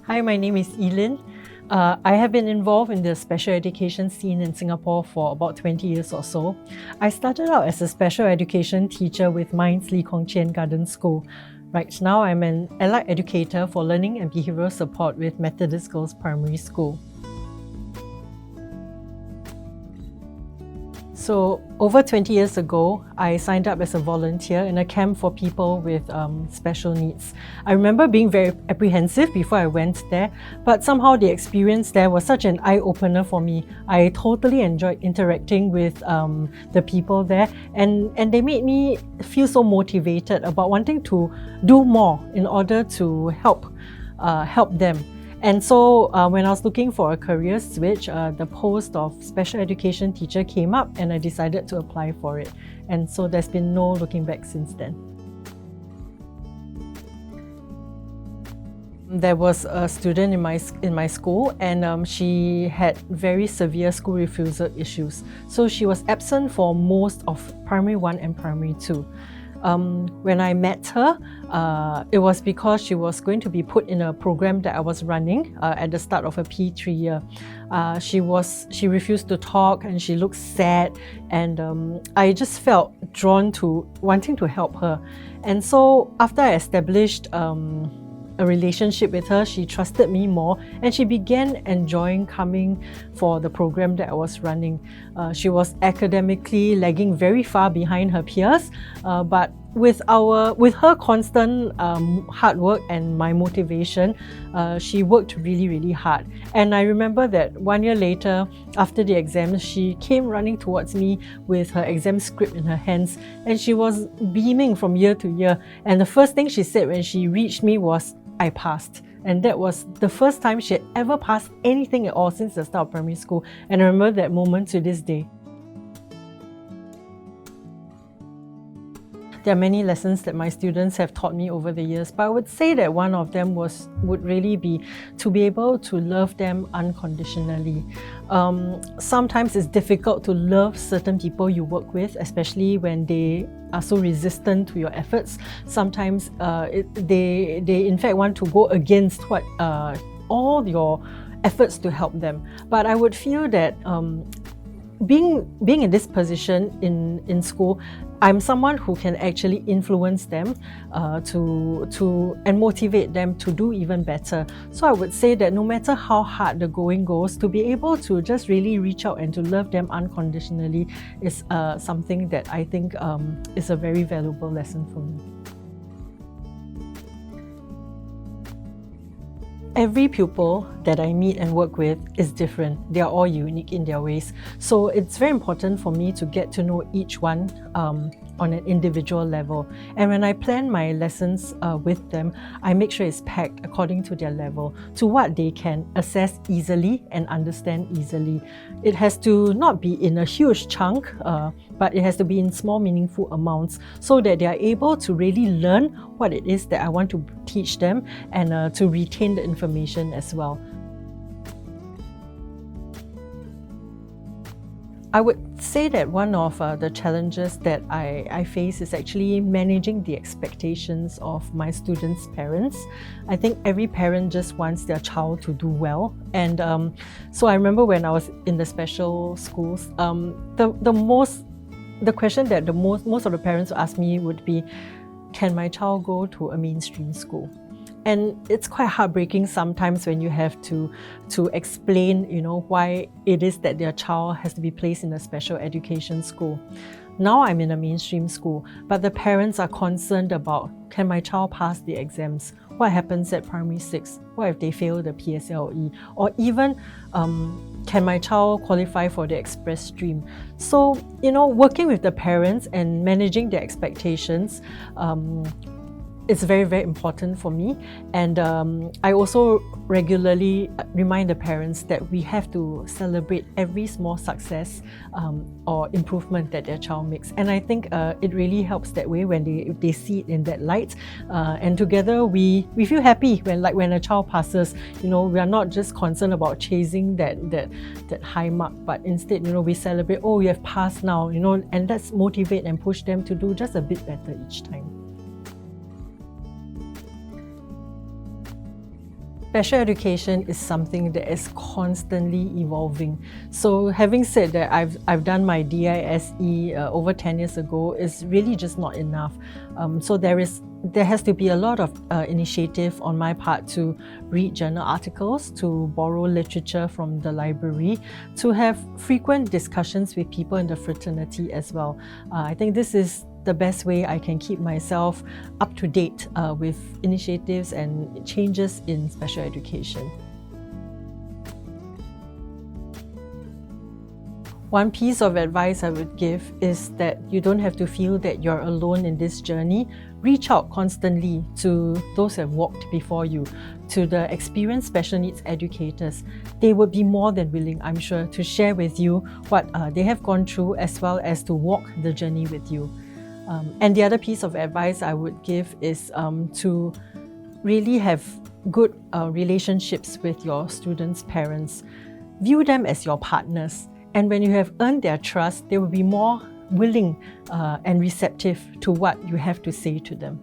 Hi, my name is E-Lyn. I have been involved in the special education scene in Singapore for about 20 years or so. I started out as a special education teacher with Minds Lee Kong Chian Garden School. Right now, I'm an allied educator for learning and behavioural support with Methodist Girls Primary School. So over 20 years ago, I signed up as a volunteer in a camp for people with special needs. I remember being very apprehensive before I went there, but somehow the experience there was such an eye-opener for me. I totally enjoyed interacting with the people there, and they made me feel so motivated about wanting to do more in order to help them. And so when I was looking for a career switch, the post of special education teacher came up and I decided to apply for it. And so there's been no looking back since then. There was a student in my school, and she had very severe school refusal issues. So she was absent for most of Primary 1 and Primary 2. When I met her, it was because she was going to be put in a program that I was running at the start of her P3 year. She refused to talk and she looked sad, and I just felt drawn to wanting to help her. And so after I established a relationship with her, she trusted me more and she began enjoying coming for the program that I was running. She was academically lagging very far behind her peers, but with her constant hard work and my motivation, she worked really hard. And I remember that 1 year later, after the exams, she came running towards me with her exam script in her hands, and she was beaming from year to year. And the first thing she said when she reached me was, "I passed." And that was the first time she had ever passed anything at all since the start of primary school. And I remember that moment to this day. There are many lessons that my students have taught me over the years, but I would say that one of them would really be to be able to love them unconditionally. Sometimes it's difficult to love certain people you work with, especially when they are so resistant to your efforts. Sometimes they in fact want to go against what all your efforts to help them. But I would feel that being in this position in school, I'm someone who can actually influence them and motivate them to do even better. So I would say that no matter how hard the going goes, to be able to just really reach out and to love them unconditionally is something that I think is a very valuable lesson for me. Every pupil that I meet and work with is different. They are all unique in their ways. So it's very important for me to get to know each one on an individual level. And when I plan my lessons with them, I make sure it's packed according to their level, to what they can assess easily and understand easily. It has to not be in a huge chunk, but it has to be in small, meaningful amounts so that they are able to really learn what it is that I want to teach them and to retain the information as well. I would say that one of the challenges that I face is actually managing the expectations of my students' parents. I think every parent just wants their child to do well. And so I remember when I was in the special schools, the question that most of the parents would ask me would be, can my child go to a mainstream school? And it's quite heartbreaking sometimes when you have to explain, why it is that their child has to be placed in a special education school. Now I'm in a mainstream school, but the parents are concerned about, can my child pass the exams? What happens at primary 6? What if they fail the PSLE? Or even, can my child qualify for the express stream? So, working with the parents and managing their expectations, it's very important for me. And I also regularly remind the parents that we have to celebrate every small success or improvement that their child makes. And I think it really helps that way when they see it in that light. And together we feel happy when a child passes. We are not just concerned about chasing that high mark, but instead, we celebrate, oh, you have passed now, and let's motivate and push them to do just a bit better each time. Special education is something that is constantly evolving. So having said that, I've done my DISE over 10 years ago is really just not enough. So there has to be a lot of initiative on my part to read journal articles, to borrow literature from the library, to have frequent discussions with people in the fraternity as well. I think this is the best way I can keep myself up to date with initiatives and changes in special education. One piece of advice I would give is that you don't have to feel that you're alone in this journey. Reach out constantly to those who have walked before you, to the experienced special needs educators. They would be more than willing, I'm sure, to share with you what they have gone through, as well as to walk the journey with you. And the other piece of advice I would give is to really have good relationships with your students' parents. View them as your partners. And when you have earned their trust, they will be more willing and receptive to what you have to say to them.